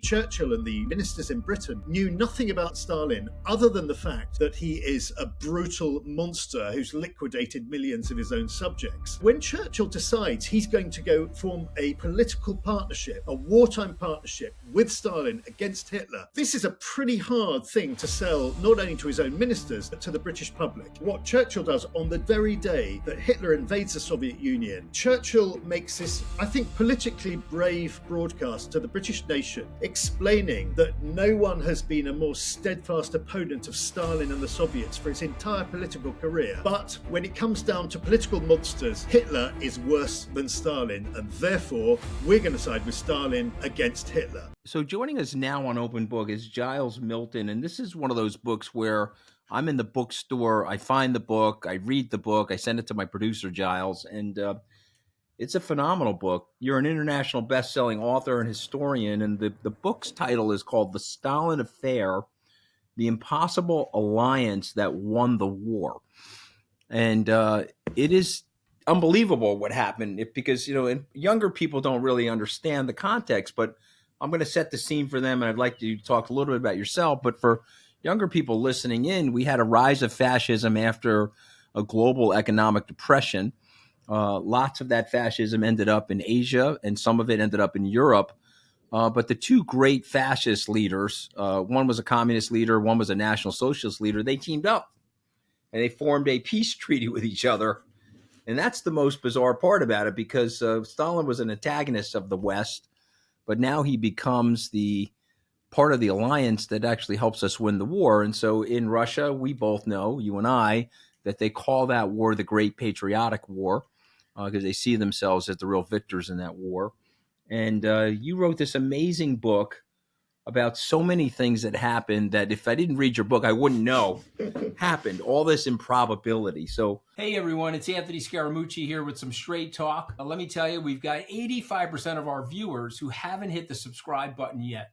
Churchill and the ministers in Britain knew nothing about Stalin other than the fact that he is a brutal monster who's liquidated millions of his own subjects. When Churchill decides he's going to go form a political partnership, a wartime partnership with Stalin against Hitler, this is a pretty hard thing to sell not only to his own ministers, but to the British public. What Churchill does on the very day that Hitler invades the Soviet Union, Churchill makes this, I think, politically brave broadcast to the British nation, explaining that no one has been a more steadfast opponent of Stalin and the Soviets for his entire political career. But when it comes down to political monsters, Hitler is worse than Stalin, and therefore we're going to side with Stalin against Hitler. So joining us now on Open Book is Giles Milton, and this is one of those books where I'm in the bookstore, I find the book, I read the book, I send it to my producer, Giles, and it's a phenomenal book. You're an international best-selling author and historian, and the book's title is called The Stalin Affair, The Impossible Alliance That Won the War. And it is unbelievable what happened, because, younger people don't really understand the context, but I'm going to set the scene for them, and I'd like to talk a little bit about yourself. But for younger people listening in, we had a rise of fascism after a global economic depression. Lots of that fascism ended up in Asia, and some of it ended up in Europe. But the two great fascist leaders, one was a communist leader, one was a National Socialist leader, they teamed up, and they formed a peace treaty with each other. And that's the most bizarre part about it, because Stalin was an antagonist of the West, but now he becomes the part of the alliance that actually helps us win the war. And so in Russia, we both know, you and I, that they call that war the Great Patriotic War, because they see themselves as the real victors in that war. And you wrote this amazing book about so many things that happened that if I didn't read your book, I wouldn't know happened. All this improbability. So, hey everyone, it's Anthony Scaramucci here with some straight talk. Let me tell you, we've got 85% of our viewers who haven't hit the subscribe button yet.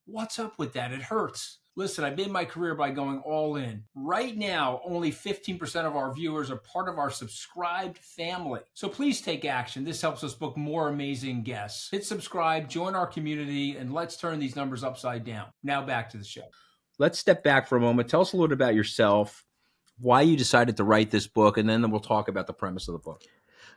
What's up with that? It hurts. Listen, I made my career by going all in. Right now, only 15% of our viewers are part of our subscribed family. So please take action. This helps us book more amazing guests. Hit subscribe, join our community, and let's turn these numbers upside down. Now back to the show. Let's step back for a moment. Tell us a little bit about yourself, why you decided to write this book, and then we'll talk about the premise of the book.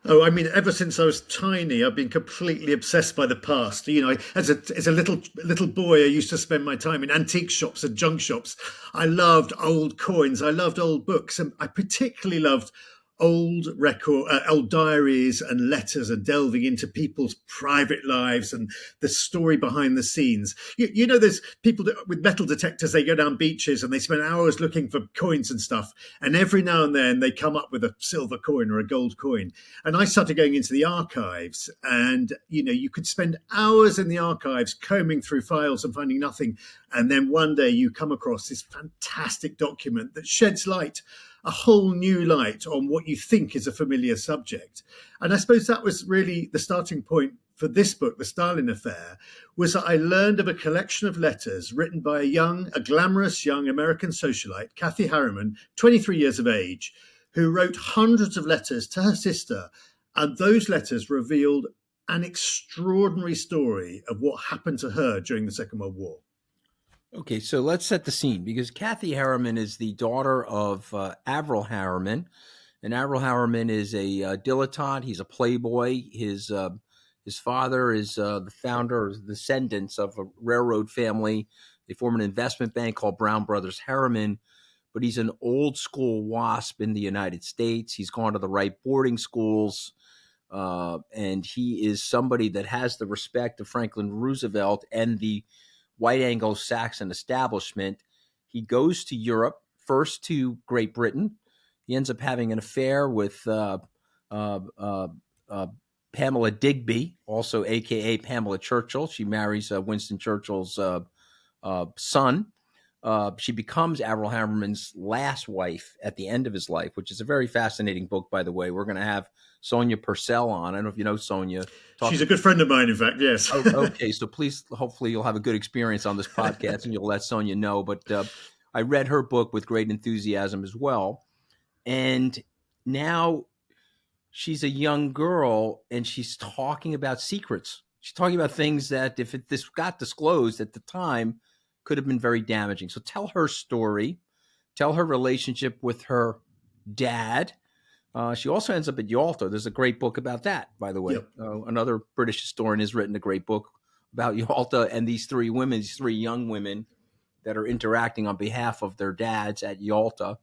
Oh, I mean, ever since I was tiny, I've been completely obsessed by the past. As a little boy, I used to spend my time in antique shops and junk shops. I loved old coins. I loved old books, and I particularly loved old diaries and letters, and delving into people's private lives and the story behind the scenes. There's people with metal detectors, they go down beaches and they spend hours looking for coins and stuff. And every now and then they come up with a silver coin or a gold coin. And I started going into the archives, and, you could spend hours in the archives combing through files and finding nothing. And then one day you come across this fantastic document that sheds a whole new light on what you think is a familiar subject. And I suppose that was really the starting point for this book, The Stalin Affair, was that I learned of a collection of letters written by a glamorous young American socialite, Kathy Harman, 23 years of age, who wrote hundreds of letters to her sister. And those letters revealed an extraordinary story of what happened to her during the Second World War. Okay, so let's set the scene, because Kathy Harman is the daughter of Averell Harriman, and Averell Harriman is a dilettante. He's a playboy. His father is the founder, or descendants of a railroad family. They form an investment bank called Brown Brothers Harriman, but he's an old school WASP in the United States. He's gone to the right boarding schools, and he is somebody that has the respect of Franklin Roosevelt and the white Anglo-Saxon establishment. He goes to Europe, first to Great Britain. He ends up having an affair with Pamela Digby, also a.k.a. Pamela Churchill. She marries Winston Churchill's son. She becomes Averell Harriman's last wife at the end of his life, which is a very fascinating book, by the way. We're going to have Sonia Purcell on. I don't know if you know Sonia. She's a good friend of mine, in fact, yes. Okay, so please, hopefully you'll have a good experience on this podcast and you'll let Sonia know. But I read her book with great enthusiasm as well. And now she's a young girl and she's talking about secrets She's talking about things that if this got disclosed at the time could have been very damaging. So tell her story, tell her relationship with her dad. She also ends up at Yalta. There's a great book about that, by the way. Yep. Another British historian has written a great book about Yalta and these three women, these three young women that are interacting on behalf of their dads at Yalta.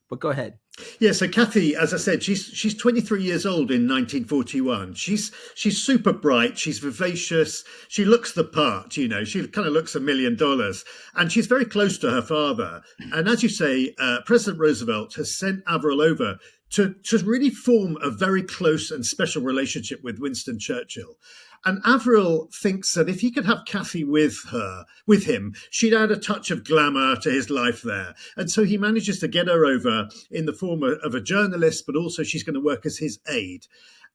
But go ahead. Yeah, so Kathy, as I said, she's 23 years old in 1941. She's super bright. She's vivacious. She looks the part, you know. She kind of looks $1 million, and she's very close to her father. And as you say, President Roosevelt has sent Averell over to really form a very close and special relationship with Winston Churchill. And Averell thinks that if he could have Kathy with him, she'd add a touch of glamour to his life there. And so he manages to get her over in the form of a journalist, but also she's going to work as his aide.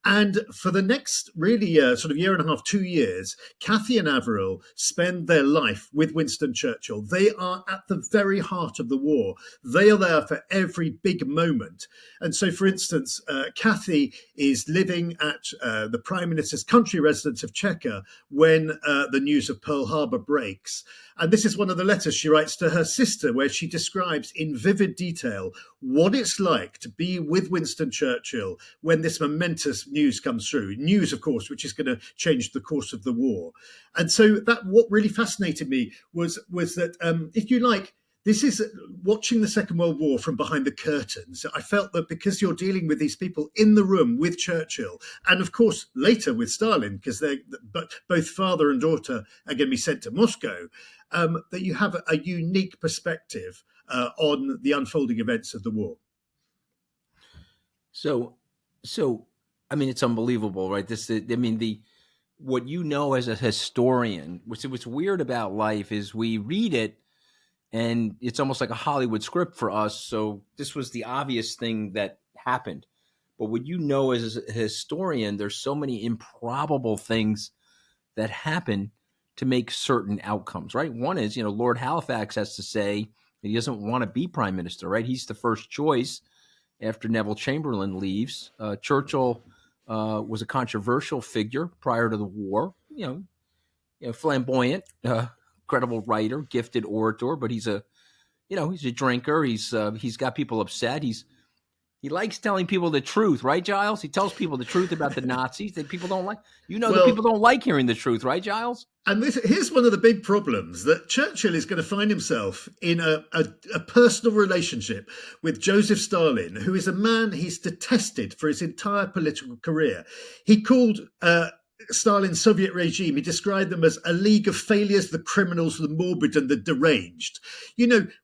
And for the next really sort of year and a half, 2 years, Kathy and Averell spend their life with Winston Churchill. They are at the very heart of the war. They are there for every big moment. And so, for instance, Kathy is living at the Prime Minister's country residence of 𝗕𝗂 when the news of Pearl Harbor breaks. And this is one of the letters she writes to her sister, where she describes in vivid detail what it's like to be with Winston Churchill when this momentous news comes through. News, of course, which is going to change the course of the war. And so that what really fascinated me was that, if you like, this is watching the Second World War from behind the curtains. I felt that because you're dealing with these people in the room with Churchill, and of course later with Stalin, because both father and daughter are going to be sent to Moscow, that you have a unique perspective on the unfolding events of the war. So, I mean, it's unbelievable, right? What you know as a historian, what's weird about life is we read it, and it's almost like a Hollywood script for us. So this was the obvious thing that happened. But what you know as a historian, there's so many improbable things that happen to make certain outcomes, right? One is, Lord Halifax has to say he doesn't want to be prime minister, right? He's the first choice after Neville Chamberlain leaves. Churchill was a controversial figure prior to the war, flamboyant, credible writer, gifted orator, but he's a drinker. He's got people upset. He likes telling people the truth, right, Giles? He tells people the truth about the Nazis that people don't like. That people don't like hearing the truth, right, Giles? And here's one of the big problems, that Churchill is going to find himself in a personal relationship with Joseph Stalin, who is a man he's detested for his entire political career. He called Stalin's Soviet regime, he described them as a league of failures, the criminals, the morbid and the deranged.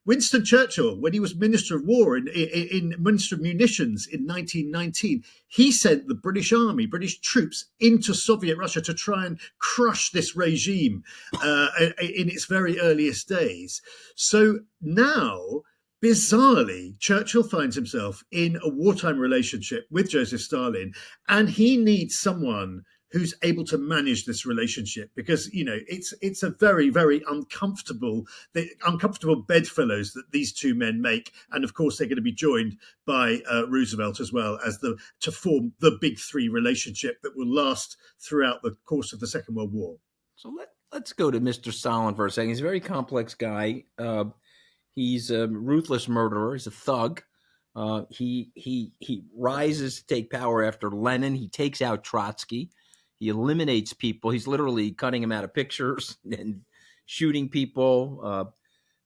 Winston Churchill, when he was Minister of War in Minister of Munitions in 1919, he sent the British Army, British troops into Soviet Russia to try and crush this regime in its very earliest days. So now, bizarrely, Churchill finds himself in a wartime relationship with Joseph Stalin, and he needs someone who's able to manage this relationship, because it's a very, very uncomfortable bedfellows that these two men make, and of course they're going to be joined by Roosevelt as well to form the big three relationship that will last throughout the course of the Second World War. So let's go to Mr. Stalin for a second. He's a very complex guy. He's a ruthless murderer. He's a thug. He rises to take power after Lenin. He takes out 𝗵𝗺ci. He eliminates people. He's literally cutting them out of pictures and shooting people.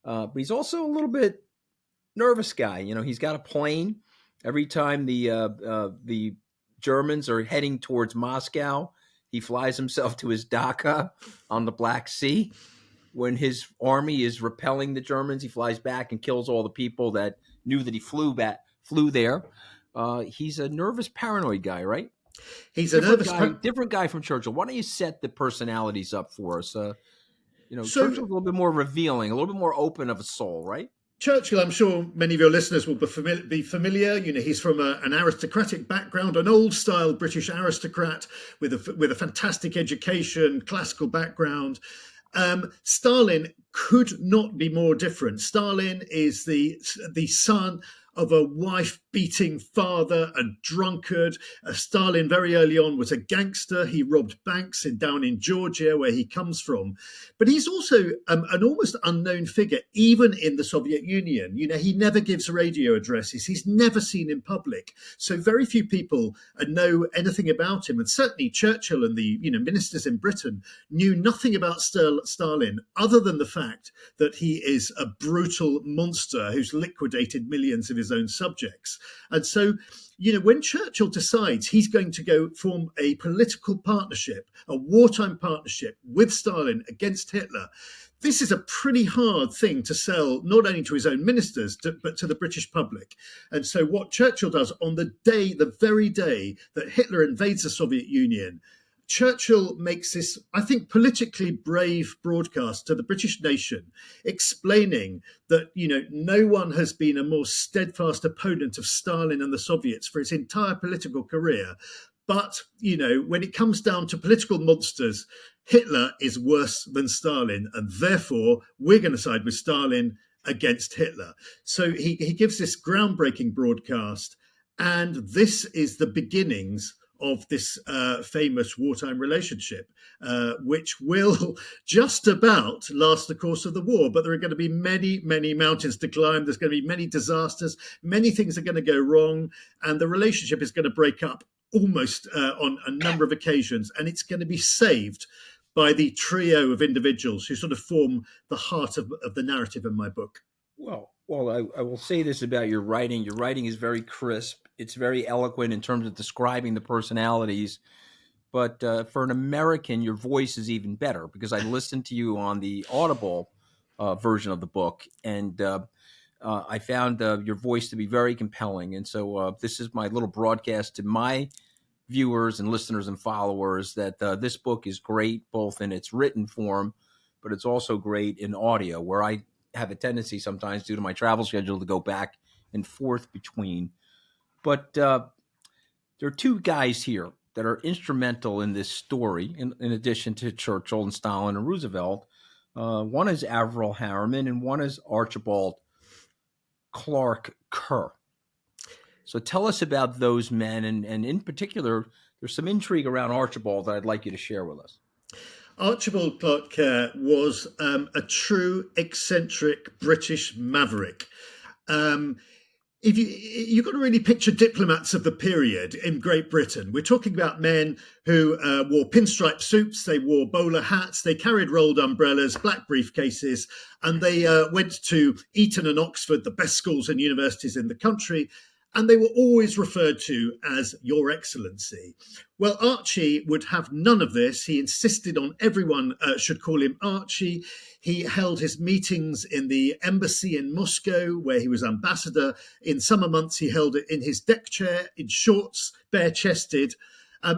But he's also a little bit nervous guy. He's got a plane. Every time the Germans are heading towards Moscow, he flies himself to his 𝗕ci𝗃 on the Black Sea. When his army is repelling the Germans, he flies back and kills all the people that knew that he flew there. He's a nervous, paranoid guy, right? He's different guy from Churchill. Why don't you set the personalities up for us? Churchill's a little bit more revealing, a little bit more open of a soul, right? Churchill, I'm sure many of your listeners will be familiar. He's from an aristocratic background, an old-style British aristocrat with a fantastic education, classical background. Stalin could not be more different. Stalin is the son of a wife-beating father, a drunkard. Stalin very early on was a gangster. He robbed banks down in Georgia, where he comes from. But he's also an almost unknown figure, even in the Soviet Union. He never gives radio addresses. He's never seen in public. So very few people know anything about him. And certainly Churchill and the ministers in Britain knew nothing about Stalin other than the fact that he is a brutal monster who's liquidated millions of his own subjects. And so, when Churchill decides he's going to go form a political partnership, a wartime partnership with Stalin against Hitler, this is a pretty hard thing to sell, not only to his own ministers, but to the British public. And so what Churchill does on the very day that Hitler invades the Soviet Union, Churchill makes this, I think, politically brave broadcast to the British nation, explaining that, no one has been a more steadfast opponent of Stalin and the Soviets for his entire political career. But, when it comes down to political monsters, Hitler is worse than Stalin, and therefore we're going to side with Stalin against Hitler. So he gives this groundbreaking broadcast, and this is the beginnings of this famous wartime relationship, which will just about last the course of the war. But there are going to be many, many mountains to climb. There's going to be many disasters. Many things are going to go wrong. And the relationship is going to break up almost on a number of occasions. And it's going to be saved by the trio of individuals who sort of form the heart of the narrative in my book. Well, I will say this about your writing. Your writing is very crisp. It's very eloquent in terms of describing the personalities. But for an American, your voice is even better, because I listened to you on the Audible version of the book, and I found your voice to be very compelling. And so this is my little broadcast to my viewers and listeners and followers that this book is great, both in its written form, but it's also great in audio, where I have a tendency sometimes, due to my travel schedule, to go back and forth between. But there are two guys here that are instrumental in this story, in addition to Churchill and Stalin and Roosevelt. One is Averell Harriman, and one is Archibald Clark Kerr. So tell us about those men, and in particular, there's some intrigue around Archibald that I'd like you to share with us. Archibald Clark Kerr was a true eccentric British maverick. If you've got to really picture diplomats of the period in Great Britain. We're talking about men who wore pinstripe suits, they wore bowler hats, they carried rolled umbrellas, black briefcases, and they went to Eton and Oxford, the best schools and universities in the country. And they were always referred to as Your Excellency. Well, Archie would have none of this. He insisted on everyone should call him Archie. He held his meetings in the embassy in Moscow, where he was ambassador. In summer months, he held it in his deck chair, in shorts, bare-chested.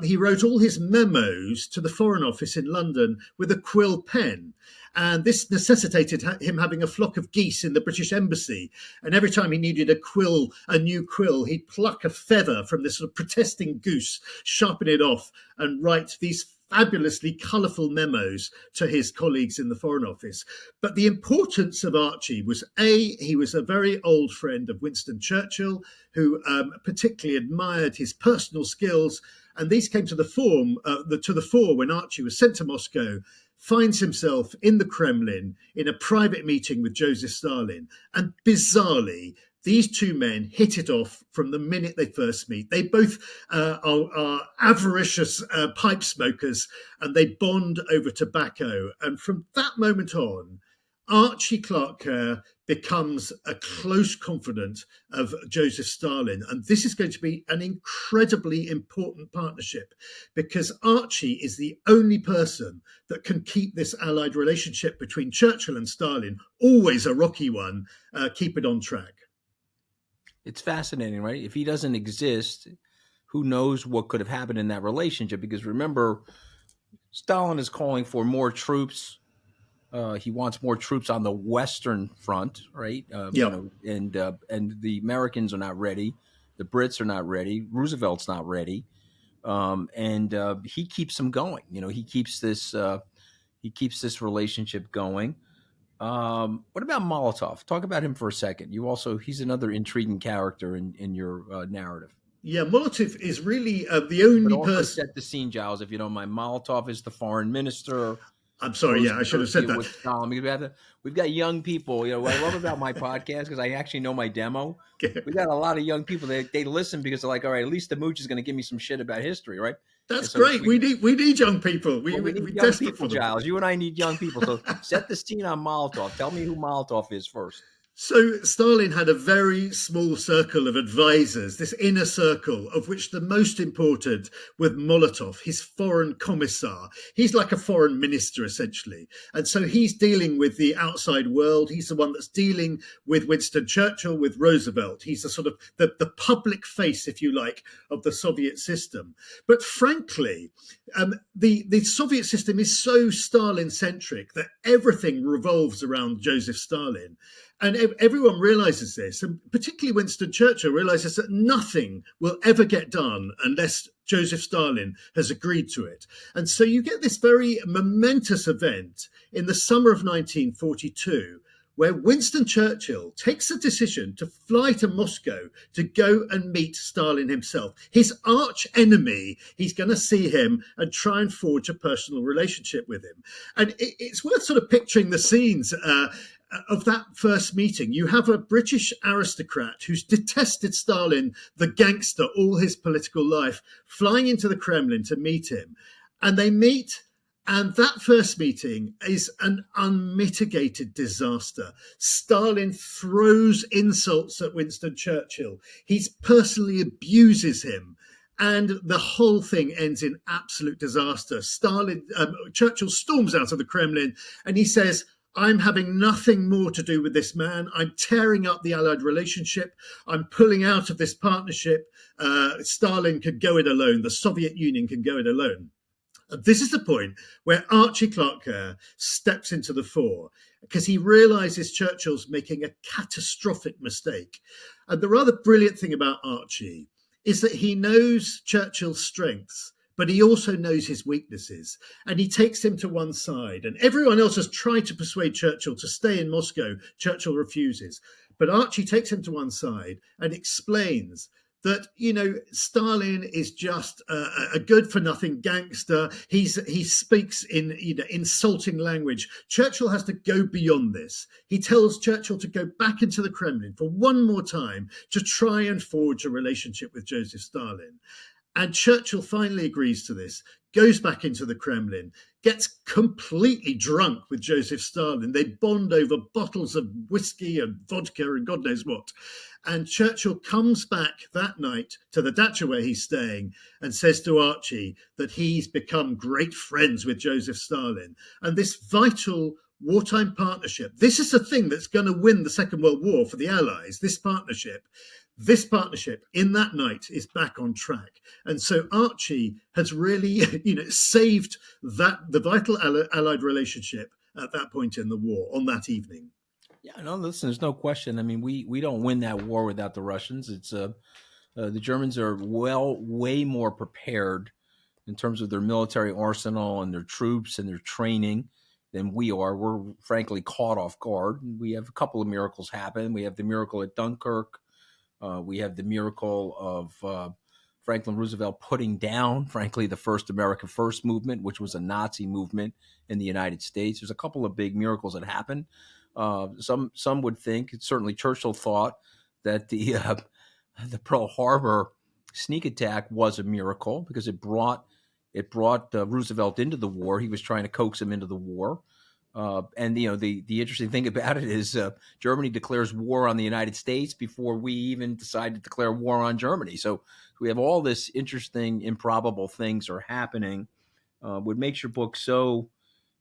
He wrote all his memos to the Foreign Office in London with a quill pen. And this necessitated him having a flock of geese in the British embassy. And every time he needed a new quill, he'd pluck a feather from this sort of protesting goose, sharpen it off, and write these fabulously colourful memos to his colleagues in the Foreign Office. But the importance of Archie was, he was a very old friend of Winston Churchill, who particularly admired his personal skills. And these came to the fore when Archie was sent to Moscow, finds himself in the Kremlin in a private meeting with Joseph Stalin. And bizarrely, these two men hit it off from the minute they first meet. They both are avaricious pipe smokers, and they bond over tobacco. And from that moment on, Archie Clark Kerr becomes a close confidant of Joseph Stalin. And this is going to be an incredibly important partnership, because Archie is the only person that can keep this allied relationship between Churchill and Stalin, always a rocky one, keep it on track. It's fascinating, right? If he doesn't exist, who knows what could have happened in that relationship? Because remember, Stalin is calling for more troops. He wants more troops on the Western Front, right? And the Americans are not ready. The Brits are not ready. Roosevelt's not ready, and he keeps them going. He keeps this relationship going. What about Molotov? Talk about him for a second. He's another intriguing character in your narrative. Yeah, Molotov is really the only But also person. set the scene, Giles, if you don't mind. Molotov is the foreign minister. I'm sorry, yeah, I should have said that. With Stalin. We've got young people. You know what I love about my podcast, because I actually know my demo. We got a lot of young people. They listen because they're like, all right, at least the Mooch is going to give me some shit about history, right? That's great. We need young people. We need young people, Giles. You and I need young people. So set the scene on Molotov. Tell me who Molotov is first. So Stalin had a very small circle of advisors, this inner circle, of which the most important was Molotov, his foreign commissar. He's like a foreign minister, essentially. And so he's dealing with the outside world. He's the one that's dealing with Winston Churchill, with Roosevelt. He's the sort of the public face, if you like, of the Soviet system. But frankly, the Soviet system is so Stalin-centric that everything revolves around Joseph Stalin. And everyone realizes this, and particularly Winston Churchill realizes that nothing will ever get done unless Joseph Stalin has agreed to it. And so you get this very momentous event in the summer of 1942, where Winston Churchill takes a decision to fly to Moscow to go and meet Stalin himself. His arch enemy, he's going to see him and try and forge a personal relationship with him. And it's worth sort of picturing the scenes of that first meeting. You have a British aristocrat who's detested Stalin, the gangster, all his political life, flying into the Kremlin to meet him. And they meet, and that first meeting is an unmitigated disaster. Stalin throws insults at Winston Churchill. He personally abuses him. And the whole thing ends in absolute disaster. Churchill storms out of the Kremlin and he says, I'm having nothing more to do with this man. I'm tearing up the Allied relationship. I'm pulling out of this partnership. Stalin could go it alone. The Soviet Union can go it alone. And this is the point where Archie Clark Kerr steps into the fore, because he realizes Churchill's making a catastrophic mistake. And the rather brilliant thing about Archie is that he knows Churchill's strengths, but he also knows his weaknesses, and he takes him to one side. And everyone else has tried to persuade Churchill to stay in Moscow. Churchill refuses. But Archie takes him to one side and explains that, you know, Stalin is just a good-for-nothing gangster. He speaks in insulting language. Churchill has to go beyond this. He tells Churchill to go back into the Kremlin for one more time to try and forge a relationship with Joseph Stalin. And Churchill finally agrees to this, goes back into the Kremlin, gets completely drunk with Joseph Stalin. They bond over bottles of whiskey and vodka and God knows what. And Churchill comes back that night to the dacha where he's staying and says to Archie that he's become great friends with Joseph Stalin. And this vital wartime partnership, this is the thing that's going to win the Second World War for the Allies, this partnership in that night is back on track. And so Archie has really, saved the vital Allied relationship at that point in the war, on that evening. Yeah, no, listen, there's no question. I mean, we don't win that war without the Russians. It's the Germans are way more prepared in terms of their military arsenal and their troops and their training than we are. We're frankly caught off guard. We have a couple of miracles happen. We have the miracle at Dunkirk. We have the miracle of Franklin Roosevelt putting down, frankly, the first America First movement, which was a Nazi movement in the United States. There's a couple of big miracles that happened. Some would think, certainly Churchill thought, that the Pearl Harbor sneak attack was a miracle because it brought Roosevelt into the war. He was trying to coax him into the war. And the interesting thing about it is Germany declares war on the United States before we even decide to declare war on Germany. So we have all this interesting, improbable things are happening. What makes your book so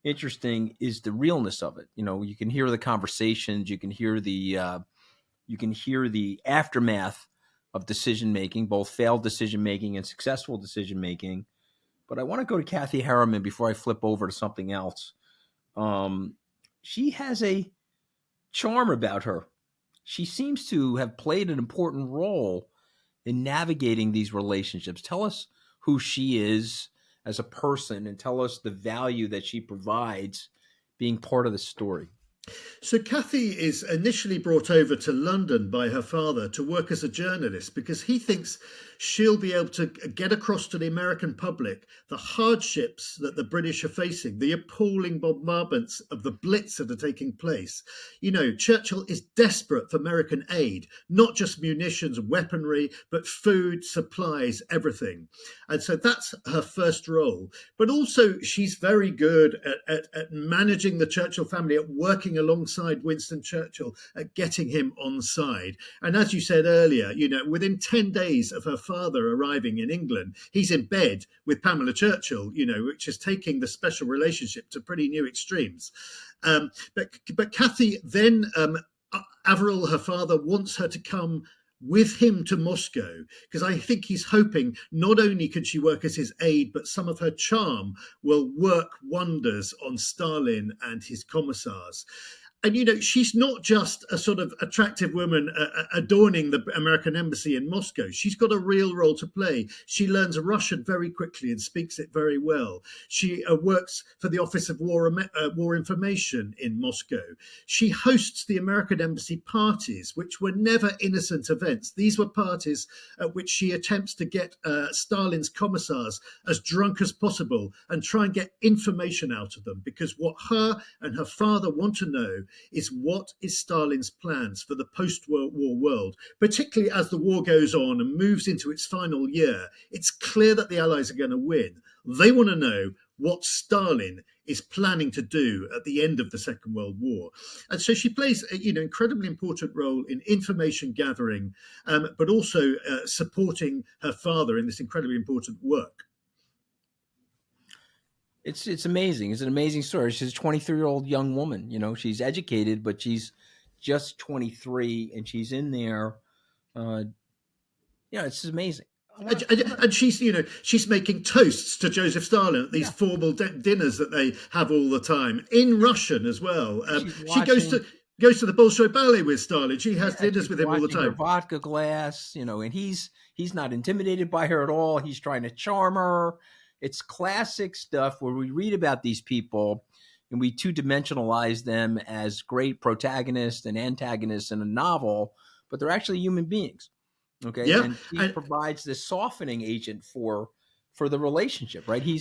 interesting is the realness of it. You can hear the conversations, you can hear the aftermath of decision making, both failed decision making and successful decision making. But I want to go to Kathy Harman before I flip over to something else. She has a charm about her. She seems to have played an important role in navigating these relationships. Tell us who she is as a person and tell us the value that she provides being part of the story. So Kathy is initially brought over to London by her father to work as a journalist because he thinks she'll be able to get across to the American public the hardships that the British are facing, the appalling bombardments of the Blitz that are taking place. You know, Churchill is desperate for American aid, not just munitions, weaponry, but food, supplies, everything. And so that's her first role. But also she's very good at managing the Churchill family, at working alongside Winston Churchill, at getting him on side. And as you said earlier, you know, within 10 days of her father arriving in England, he's in bed with Pamela Churchill, you know, which is taking the special relationship to pretty new extremes. But Kathy then, Averell, her father, wants her to come with him to Moscow, because I think he's hoping not only can she work as his aide, but some of her charm will work wonders on Stalin and his commissars. And, you know, she's not just a sort of attractive woman adorning the American embassy in Moscow. She's got a real role to play. She learns Russian very quickly and speaks it very well. She works for the Office of War Information in Moscow. She hosts the American embassy parties, which were never innocent events. These were parties at which she attempts to get Stalin's commissars as drunk as possible and try and get information out of them, because what her and her father want to know is what is Stalin's plans for the post-World War world, particularly as the war goes on and moves into its final year. It's clear that the Allies are going to win. They want to know what Stalin is planning to do at the end of the Second World War. And so she plays a, you know, incredibly important role in information gathering, but also supporting her father in this incredibly important work. It's amazing. It's an amazing story. She's a 23-year-old young woman. You know, she's educated, but she's just 23, and she's in there. It's amazing. And she's, you know, she's making toasts to Joseph Stalin at these formal dinners that they have all the time in Russian as well. She goes to the Bolshoi Ballet with Stalin. She has dinners with him all the time. Her vodka glass, you know, and he's not intimidated by her at all. He's trying to charm her. It's classic stuff where we read about these people and we two-dimensionalize them as great protagonists and antagonists in a novel, but they're actually human beings. Okay. Yeah. And he provides this softening agent for the relationship, right? He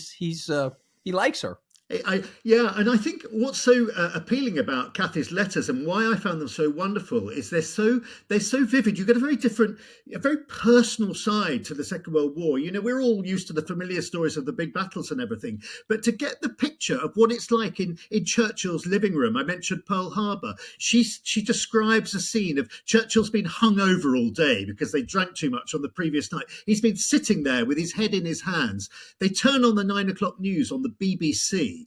likes her. And I think what's so appealing about Kathy's letters and why I found them so wonderful is they're so vivid. You get a very personal side to the Second World War. You know, we're all used to the familiar stories of the big battles and everything, but to get the picture of what it's like in Churchill's living room. I mentioned Pearl Harbor. She describes a scene of Churchill's been hung over all day because they drank too much on the previous night. He's been sitting there with his head in his hands. They turn on the 9 o'clock news on the BBC.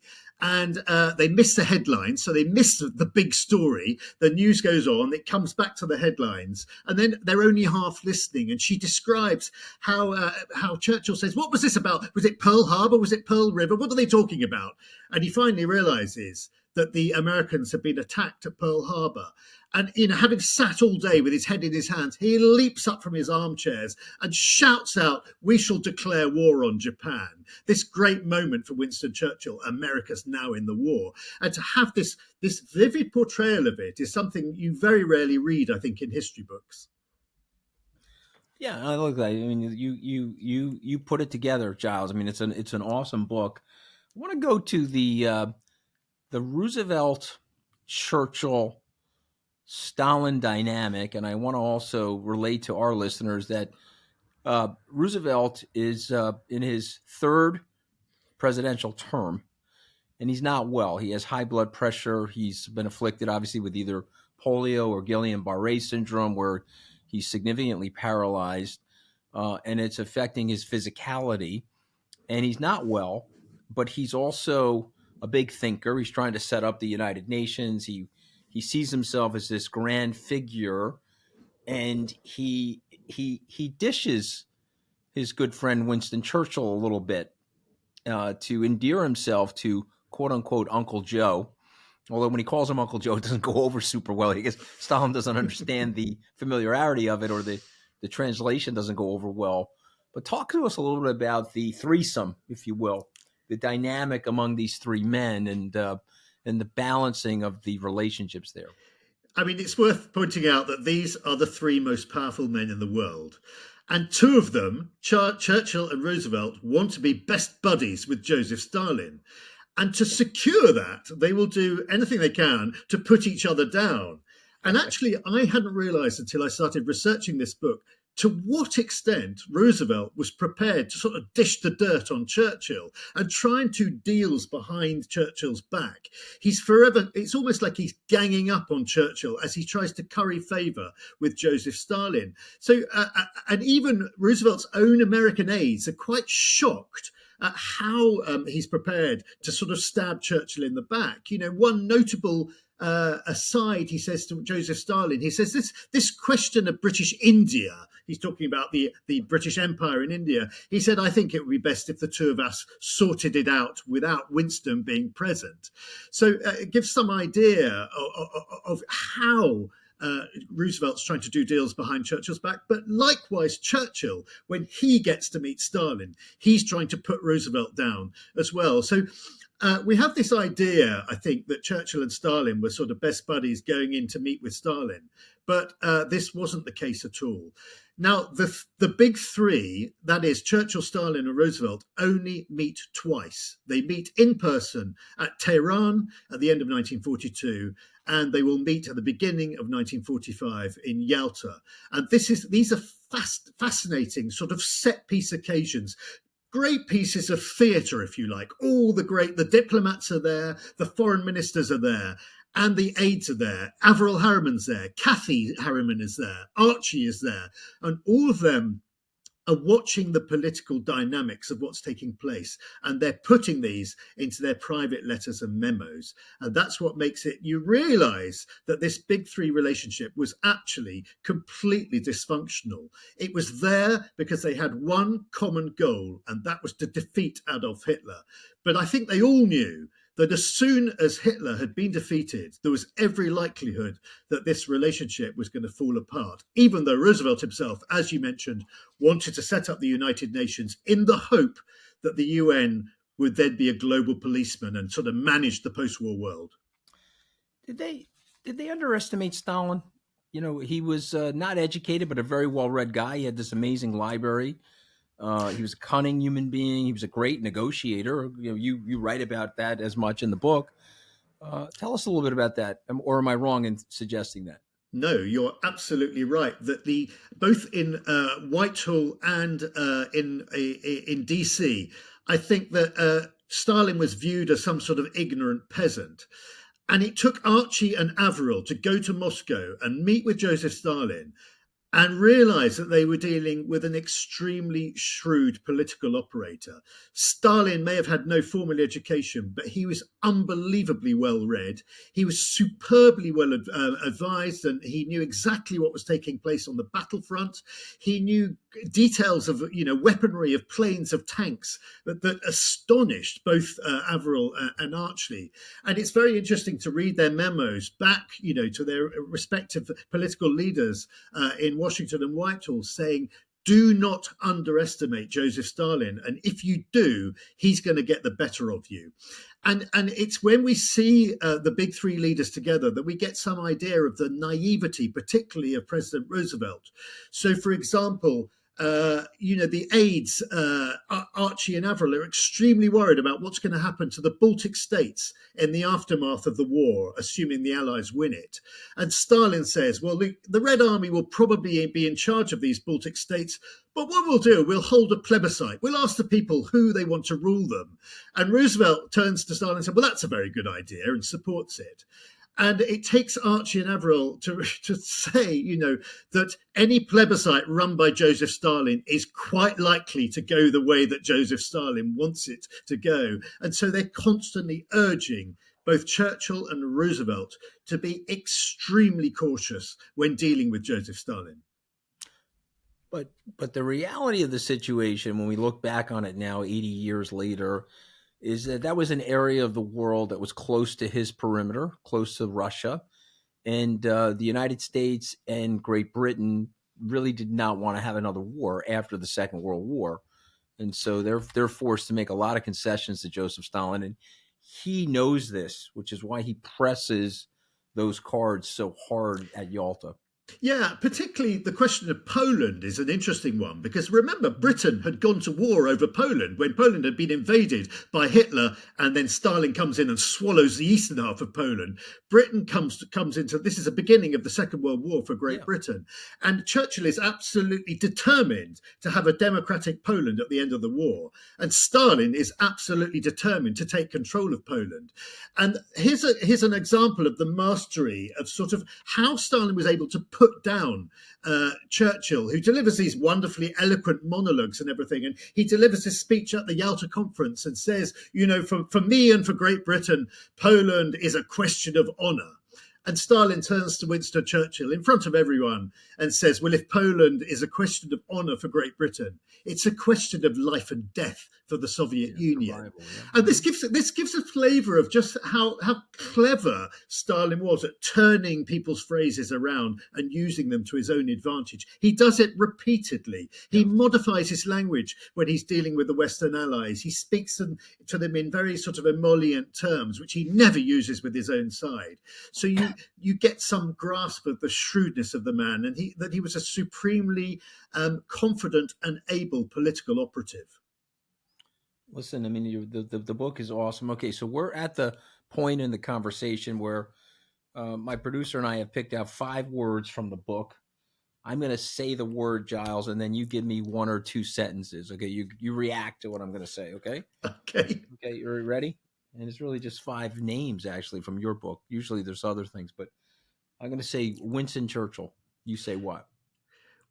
And they miss the headlines, so they miss the big story. The news goes on, it comes back to the headlines, and then they're only half listening. And she describes how Churchill says, "What was this about? Was it Pearl Harbor? Was it Pearl River? What are they talking about?" And he finally realizes that the Americans have been attacked at Pearl Harbor. And, you know, having sat all day with his head in his hands, he leaps up from his armchairs and shouts out, "We shall declare war on Japan." This great moment for Winston Churchill, America's now in the war. And to have this vivid portrayal of it is something you very rarely read, I think, in history books. Yeah, I like that. I mean, you put it together, Giles. I mean, it's an awesome book. I want to go to the Roosevelt-Churchill-Stalin dynamic, and I want to also relate to our listeners that Roosevelt is in his third presidential term, and he's not well. He has high blood pressure. He's been afflicted, obviously, with either polio or Guillain-Barré syndrome, where he's significantly paralyzed, and it's affecting his physicality. And he's not well, but he's also a big thinker. He's trying to set up the United Nations. He sees himself as this grand figure, and he dishes his good friend Winston Churchill a little bit to endear himself to quote unquote Uncle Joe. Although when he calls him Uncle Joe, it doesn't go over super well. I guess Stalin doesn't understand the familiarity of it, or the translation doesn't go over well. But talk to us a little bit about the threesome, if you will, the dynamic among these three men, and and the balancing of the relationships there. I mean, it's worth pointing out that these are the three most powerful men in the world. And two of them, Churchill and Roosevelt, want to be best buddies with Joseph Stalin. And to secure that, they will do anything they can to put each other down. And actually, I hadn't realized until I started researching this book to what extent Roosevelt was prepared to sort of dish the dirt on Churchill and try and do deals behind Churchill's back. It's almost like he's ganging up on Churchill as he tries to curry favor with Joseph Stalin. So, and even Roosevelt's own American aides are quite shocked at how he's prepared to sort of stab Churchill in the back. You know, one notable aside, he says to Joseph Stalin, he says, this question of British India, he's talking about the British Empire in India, he said, I think it would be best if the two of us sorted it out without Winston being present. So it gives some idea of how Roosevelt's trying to do deals behind Churchill's back, but likewise Churchill, when he gets to meet Stalin, he's trying to put Roosevelt down as well. So we have this idea, I think, that Churchill and Stalin were sort of best buddies going in to meet with Stalin, but this wasn't the case at all. Now, the big three, that is Churchill, Stalin and Roosevelt, only meet twice. They meet in person at Tehran at the end of 1942, and they will meet at the beginning of 1945 in Yalta. And these are fascinating sort of set-piece occasions. Great pieces of theatre, if you like. The diplomats are there, the foreign ministers are there, and the aides are there. Averell Harriman's there, Kathy Harman is there, Archie is there, and all of them are watching the political dynamics of what's taking place, and they're putting these into their private letters and memos. And that's what makes it, you realise that this big three relationship was actually completely dysfunctional. It was there because they had one common goal, and that was to defeat Adolf Hitler. But I think they all knew that as soon as Hitler had been defeated, there was every likelihood that this relationship was going to fall apart, even though Roosevelt himself, as you mentioned, wanted to set up the United Nations in the hope that the UN would then be a global policeman and sort of manage the post-war world. Did they underestimate Stalin? You know, he was not educated, but a very well-read guy. He had this amazing library. He was a cunning human being. He was a great negotiator. You know, you write about that as much in the book. Tell us a little bit about that, or am I wrong in suggesting that? No, you're absolutely right. That both in Whitehall and in DC, I think that Stalin was viewed as some sort of ignorant peasant. And it took Archie and Averell to go to Moscow and meet with Joseph Stalin and realize that they were dealing with an extremely shrewd political operator. Stalin may have had no formal education, but he was unbelievably well read. He was superbly well advised, and he knew exactly what was taking place on the battlefront. He knew details of, weaponry, of planes, of tanks that astonished both Averell and Archie. And it's very interesting to read their memos back, to their respective political leaders in Washington and Whitehall, saying, do not underestimate Joseph Stalin. And if you do, he's going to get the better of you. And it's when we see the big three leaders together that we get some idea of the naivety, particularly of President Roosevelt. So, for example, the aides, Archie and Averell, are extremely worried about what's going to happen to the Baltic states in the aftermath of the war, assuming the Allies win it. And Stalin says, well, the Red Army will probably be in charge of these Baltic states, but what we'll do, we'll hold a plebiscite. We'll ask the people who they want to rule them. And Roosevelt turns to Stalin and says, well, that's a very good idea, and supports it. And it takes Archie and Averell to say, that any plebiscite run by Joseph Stalin is quite likely to go the way that Joseph Stalin wants it to go. And so they're constantly urging both Churchill and Roosevelt to be extremely cautious when dealing with Joseph Stalin. But the reality of the situation, when we look back on it now, 80 years later, is that was an area of the world that was close to his perimeter, close to Russia. And the United States and Great Britain really did not want to have another war after the Second World War. And so they're forced to make a lot of concessions to Joseph Stalin. And he knows this, which is why he presses those cards so hard at Yalta. Yeah, particularly the question of Poland is an interesting one, because remember, Britain had gone to war over Poland when Poland had been invaded by Hitler, and then Stalin comes in and swallows the eastern half of Poland. Britain comes into, this is the beginning of the Second World War for Great Britain. And Churchill is absolutely determined to have a democratic Poland at the end of the war. And Stalin is absolutely determined to take control of Poland. And here's an example of the mastery of sort of how Stalin was able to put down Churchill, who delivers these wonderfully eloquent monologues and everything. And he delivers his speech at the Yalta Conference and says, you know, for me and for Great Britain, Poland is a question of honor. And Stalin turns to Winston Churchill in front of everyone and says, well, if Poland is a question of honor for Great Britain, it's a question of life and death for the Soviet Union. Survival, And this gives a flavor of just how clever Stalin was at turning people's phrases around and using them to his own advantage. He does it repeatedly. He modifies his language when he's dealing with the Western allies. He speaks to them in very sort of emollient terms, which he never uses with his own side. So you get some grasp of the shrewdness of the man, and that he was a supremely confident and able political operative. Listen, I mean, the book is awesome. Okay, so we're at the point in the conversation where my producer and I have picked out 5 words from the book. I'm going to say the word, Giles, and then you give me 1 or 2 sentences. Okay, you react to what I'm going to say. Okay. Okay, you're ready? And it's really just 5 names actually from your book. Usually there's other things, but I'm going to say Winston Churchill. You say what?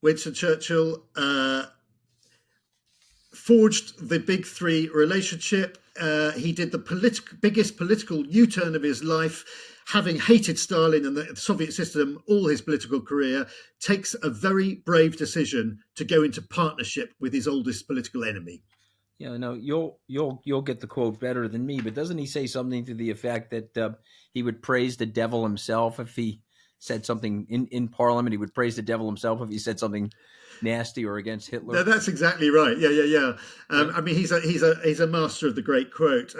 Winston Churchill forged the Big Three relationship. He did the biggest political U-turn of his life, having hated Stalin and the Soviet system all his political career, takes a very brave decision to go into partnership with his oldest political enemy. Yeah, no, you'll get the quote better than me, but doesn't he say something to the effect that he would praise the devil himself if he said something in Parliament? He would praise the devil himself if he said something nasty or against Hitler. No, that's exactly right. Yeah. I mean, he's a master of the great quote.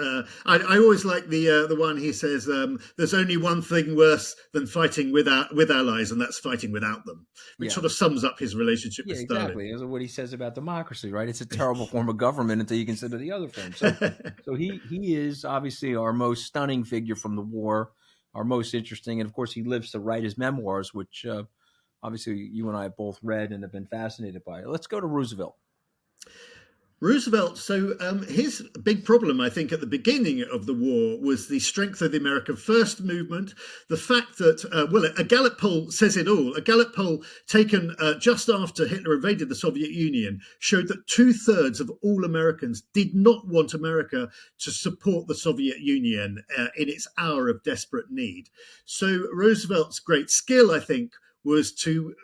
I always like the one he says, "There's only one thing worse than fighting with allies, and that's fighting without them," which sort of sums up his relationship with Stalin. Exactly. That's what he says about democracy, right? It's a terrible form of government until you consider the other forms. So he is obviously our most stunning figure from the war, our most interesting, and of course he lives to write his memoirs, which obviously you and I have both read and have been fascinated by. Let's go to Roosevelt. So his big problem, I think, at the beginning of the war was the strength of the American First Movement, the fact that, a Gallup poll says it all. A Gallup poll taken just after Hitler invaded the Soviet Union showed that 2/3 of all Americans did not want America to support the Soviet Union in its hour of desperate need. So Roosevelt's great skill, I think, was to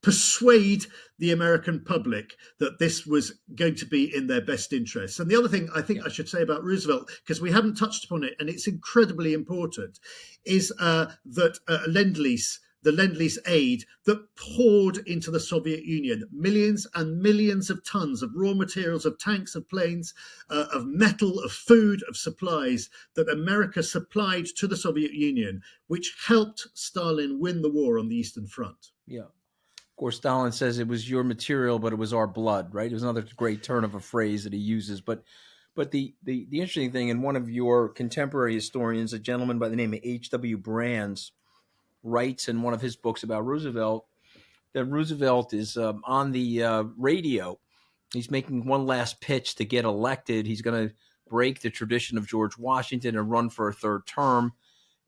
persuade the American public that this was going to be in their best interests. And the other thing I think I should say about Roosevelt, because we haven't touched upon it, and it's incredibly important, is that Lend-Lease, the Lend-Lease aid that poured into the Soviet Union, millions and millions of tons of raw materials, of tanks, of planes, of metal, of food, of supplies that America supplied to the Soviet Union, which helped Stalin win the war on the Eastern Front. Yeah. Of course, Stalin says it was your material, but it was our blood, right? It was another great turn of a phrase that he uses. But the interesting thing, and one of your contemporary historians, a gentleman by the name of H.W. Brands, writes in one of his books about Roosevelt that Roosevelt is on the radio. He's making one last pitch to get elected. He's going to break the tradition of George Washington and run for a 3rd term.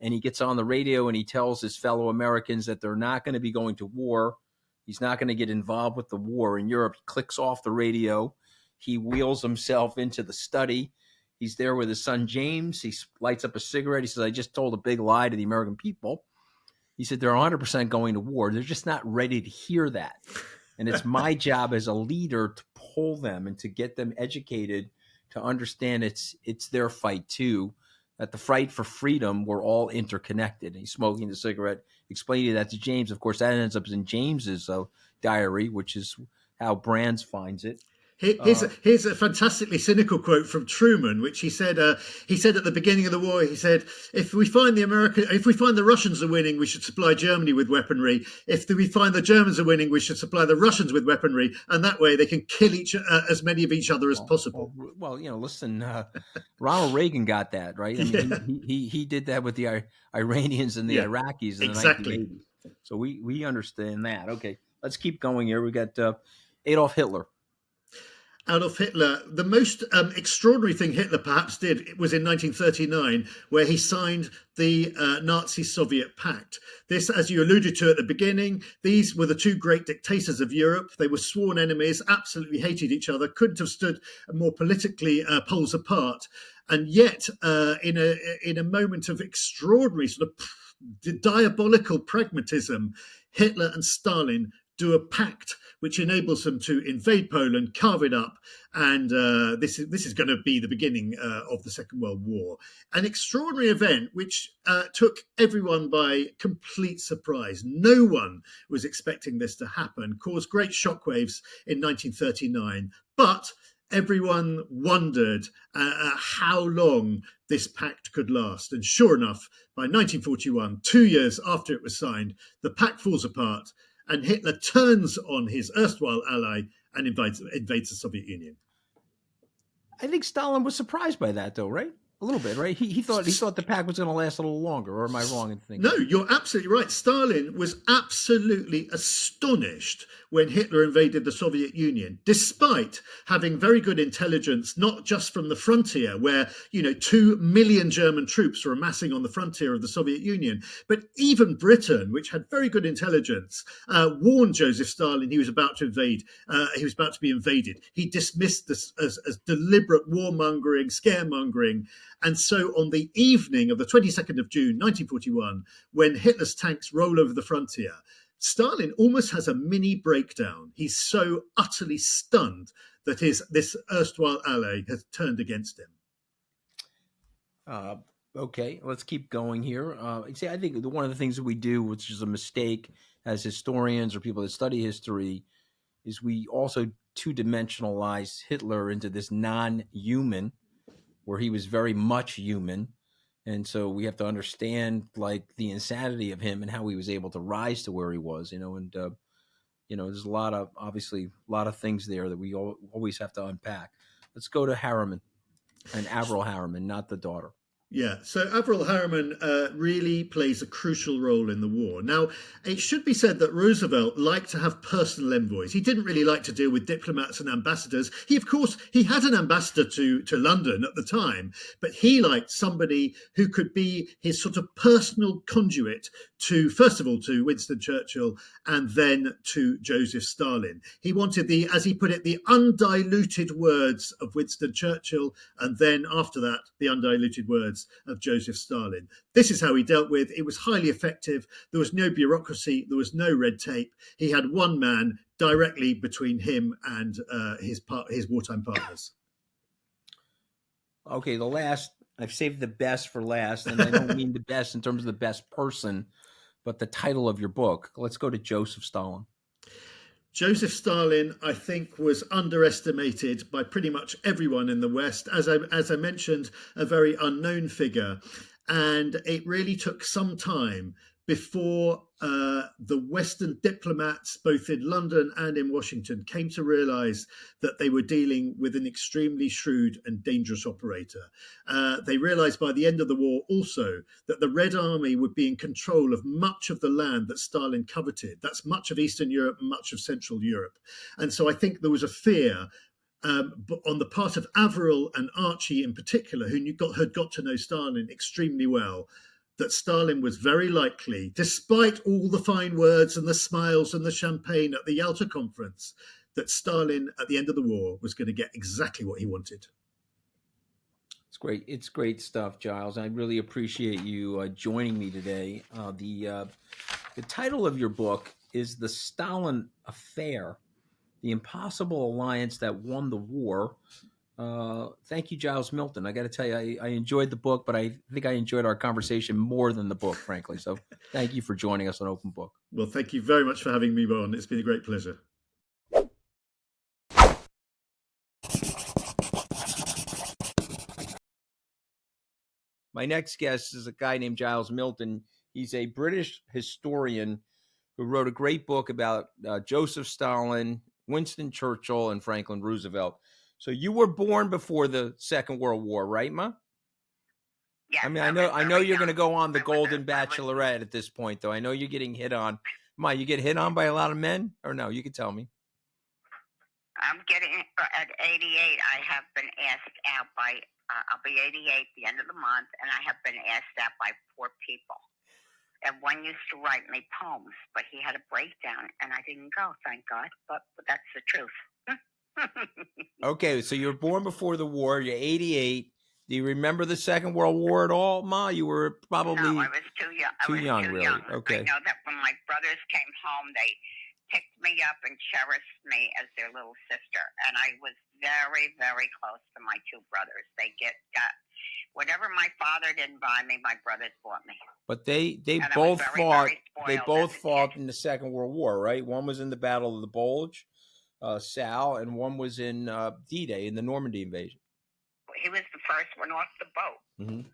And he gets on the radio and he tells his fellow Americans that they're not going to be going to war. He's not going to get involved with the war in Europe. He clicks off the radio. He wheels himself into the study. He's there with his son, James. He lights up a cigarette. He says, I just told a big lie to the American people. He said, they're 100% going to war. They're just not ready to hear that. And it's my job as a leader to pull them and to get them educated to understand it's their fight too, that the fight for freedom, we're all interconnected. And he's smoking the cigarette, explaining that to James. Of course, that ends up in James's diary, which is how Brands finds it. Here's a fantastically cynical quote from Truman, which he said at the beginning of the war. He said, if we find the Russians are winning, we should supply Germany with weaponry. If we find the Germans are winning, we should supply the Russians with weaponry, and that way they can kill as many of each other as possible. Well, listen, Ronald Reagan got that right. I mean, he did that with the Iranians and the Iraqis in the 1980s. So we understand that. Okay, let's keep going here. We got Adolf Hitler. Adolf Hitler, the most extraordinary thing Hitler perhaps did was in 1939, where he signed the Nazi-Soviet pact. This, as you alluded to at the beginning, these were the two great dictators of Europe. They were sworn enemies, absolutely hated each other, couldn't have stood more politically poles apart. And yet, in a moment of extraordinary sort of diabolical pragmatism, Hitler and Stalin do a pact which enables them to invade Poland, carve it up, and this is going to be the beginning of the Second World War. An extraordinary event which took everyone by complete surprise. No one was expecting this to happen, caused great shockwaves in 1939, but everyone wondered how long this pact could last. And sure enough, by 1941, 2 years after it was signed, the pact falls apart, and Hitler turns on his erstwhile ally and invades the Soviet Union. I think Stalin was surprised by that, though, right? A little bit, right? He thought the pact was going to last a little longer, or am I wrong in thinking? No, you're absolutely right. Stalin was absolutely astonished when Hitler invaded the Soviet Union, despite having very good intelligence, not just from the frontier, where 2 million German troops were amassing on the frontier of the Soviet Union, but even Britain, which had very good intelligence, warned Joseph Stalin he was about to invade. He was about to be invaded. He dismissed this as deliberate warmongering, scaremongering. And so on the evening of the 22nd of June, 1941, when Hitler's tanks roll over the frontier, Stalin almost has a mini breakdown. He's so utterly stunned that this erstwhile ally has turned against him. Okay, let's keep going here. See, I think one of the things that we do, which is a mistake as historians or people that study history, is we also two-dimensionalize Hitler into this non-human, where he was very much human. And so we have to understand the insanity of him and how he was able to rise to where he was, and there's a lot of things there that we always have to unpack. Let's go to Harriman and Averell Harriman, not the daughter. Yeah, so Averell Harriman really plays a crucial role in the war. Now, it should be said that Roosevelt liked to have personal envoys. He didn't really like to deal with diplomats and ambassadors. He had an ambassador to London at the time, but he liked somebody who could be his sort of personal conduit to, first of all, to Winston Churchill and then to Joseph Stalin. He wanted as he put it, the undiluted words of Winston Churchill, and then after that, the undiluted words of Joseph Stalin. This is how he dealt with. It was highly effective. There was no bureaucracy. There was no red tape. He had one man directly between him and his wartime partners. Okay, I've saved the best for last, and I don't mean the best in terms of the best person, but the title of your book. Let's go to Joseph Stalin. Joseph Stalin, I think, was underestimated by pretty much everyone in the West. As I mentioned, a very unknown figure. And it really took some time before the Western diplomats, both in London and in Washington, came to realize that they were dealing with an extremely shrewd and dangerous operator. They realized by the end of the war also that the Red Army would be in control of much of the land that Stalin coveted. That's much of Eastern Europe, much of Central Europe. And so I think there was a fear on the part of Averell and 𝗕cie in particular, who had got to know Stalin extremely well, that Stalin was very likely, despite all the fine words and the smiles and the champagne at the Yalta conference, that Stalin, at the end of the war, was going to get exactly what he wanted. It's great. It's great stuff, Giles. I really appreciate you joining me today. The title of your book is The Stalin Affair, The Impossible Alliance That Won the War. Thank you, Giles Milton. I got to tell you, I enjoyed the book, but I think I enjoyed our conversation more than the book, frankly. So thank you for joining us on Open Book. Well, thank you very much for having me on. It's been a great pleasure. My next guest is a guy named Giles Milton. He's a British historian who wrote a great book about Joseph Stalin, Winston Churchill, and Franklin Roosevelt. So you were born before the Second World War, right, Ma? Yes, I mean, I know you're going to go on the Golden Bachelorette at this point, though. I know you're getting hit on. Ma, you get hit on by a lot of men, or no? You can tell me. I'm getting at 88. I have been asked out by. I'll be 88 the end of the month, and I have been asked out by 4 people. And one used to write me poems, but he had a breakdown, and I didn't go, thank God. But that's the truth. Okay, so you were born before the war. You're 88. Do you remember the Second World War at all, Ma? You were probably No, I was too young. Too young, really. Okay. I know that when my brothers came home, they picked me up and cherished me as their little sister. And I was very, very close to my 2 brothers. They got whatever my father didn't buy me, my brothers bought me. But they And I both was very, fought. very spoiled They both as a fought kid. in the Second World War, right? One was in the Battle of the Bulge, Sal, and one was in D-Day in the Normandy invasion. He was the first one off the boat. Mm-hmm.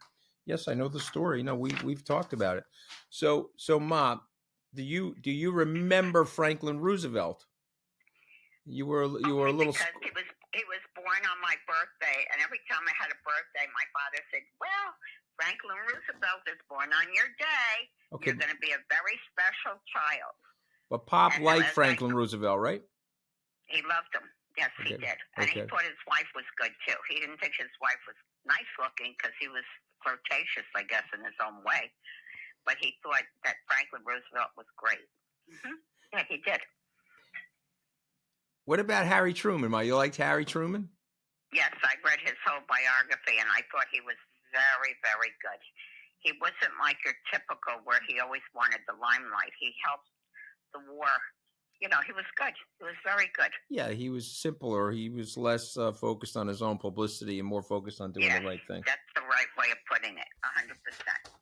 Yes, I know the story. No, we've talked about it. So, Ma, do you remember Franklin Roosevelt? You were a little. Because he was born on my birthday, and every time I had a birthday, my father said, "Well, Franklin Roosevelt is born on your day. Okay. You're going to be a very special child." But Pop And liked as Franklin Roosevelt, right? He loved him. Yes, he Okay. did. And Okay. he thought his wife was good, too. He didn't think his wife was nice looking because he was flirtatious, I guess, in his own way. But he thought that Franklin Roosevelt was great. Mm-hmm. Yeah, he did. What about Harry Truman, Ma? You liked Harry Truman? Yes, I read his whole biography, and I thought he was very, very good. He wasn't like your typical where he always wanted the limelight. He helped the war. You know, he was good. He was very good. Yeah, he was simpler. He was less focused on his own publicity and more focused on doing the right thing. That's the right way of putting it, 100%.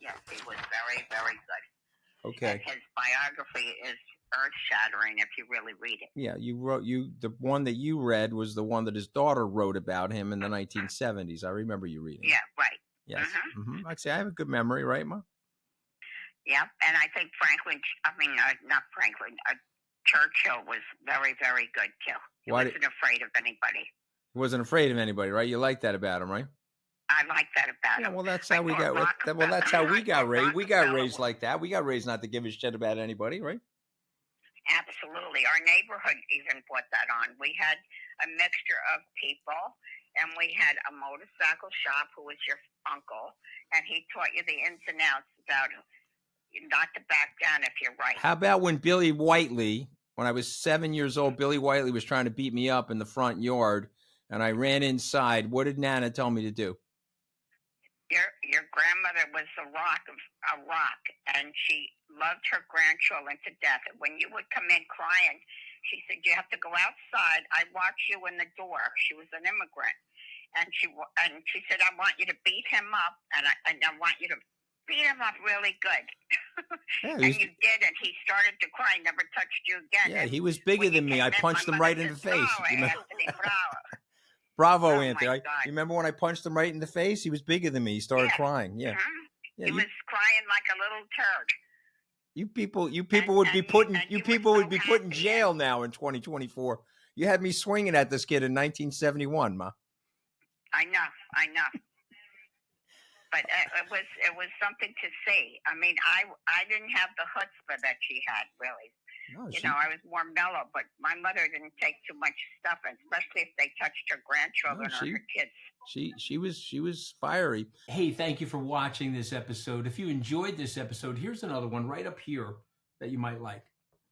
Yes, he was very, very good. Okay. And his biography is earth-shattering if you really read it. Yeah, the one that you read was the one that his daughter wrote about him in the 1970s. I remember you reading. Yeah, right. Yes. Mm-hmm. I'd say I have a good memory, right, Ma? Yeah, and I think Churchill was very, very good, too. He wasn't afraid of anybody. He wasn't afraid of anybody, right? You like that about him, right? I like that about him. Yeah, well, that's how we got. Well, that's how we got raised. We got raised like that. We got raised not to give a shit about anybody, right? Absolutely. Our neighborhood even put that on. We had a mixture of people, and we had a motorcycle shop who was your uncle, and he taught you the ins and outs about not to back down if you're right. How about when when I was 7 years old, Billy Whiteley was trying to beat me up in the front yard, and I ran inside. What did Nana tell me to do? Your grandmother was a rock, and she loved her grandchildren to death. And when you would come in crying, she said, "You have to go outside. I watch you in the door." She was an immigrant, and she said, "I want you to beat him up, and I want you to beat him up really good." Yeah, and you did, and he started to cry. Never touched you again. Yeah, and he was bigger than me. I punched him right in the face. Anthony, bravo. Bravo, Oh, Anthony. You remember when I punched him right in the face? He was bigger than me. He started crying. Yeah. Mm-hmm. Yeah, he was crying like a little turd. You people would be put in jail now in 2024. You had me swinging at this kid in 1971, Ma. I know. But it was something to see. I mean, I didn't have the chutzpah that she had, really. No, I was more mellow, but my mother didn't take too much stuff, especially if they touched her grandchildren or her kids. She was fiery. Hey, thank you for watching this episode. If you enjoyed this episode, here's another one right up here that you might like.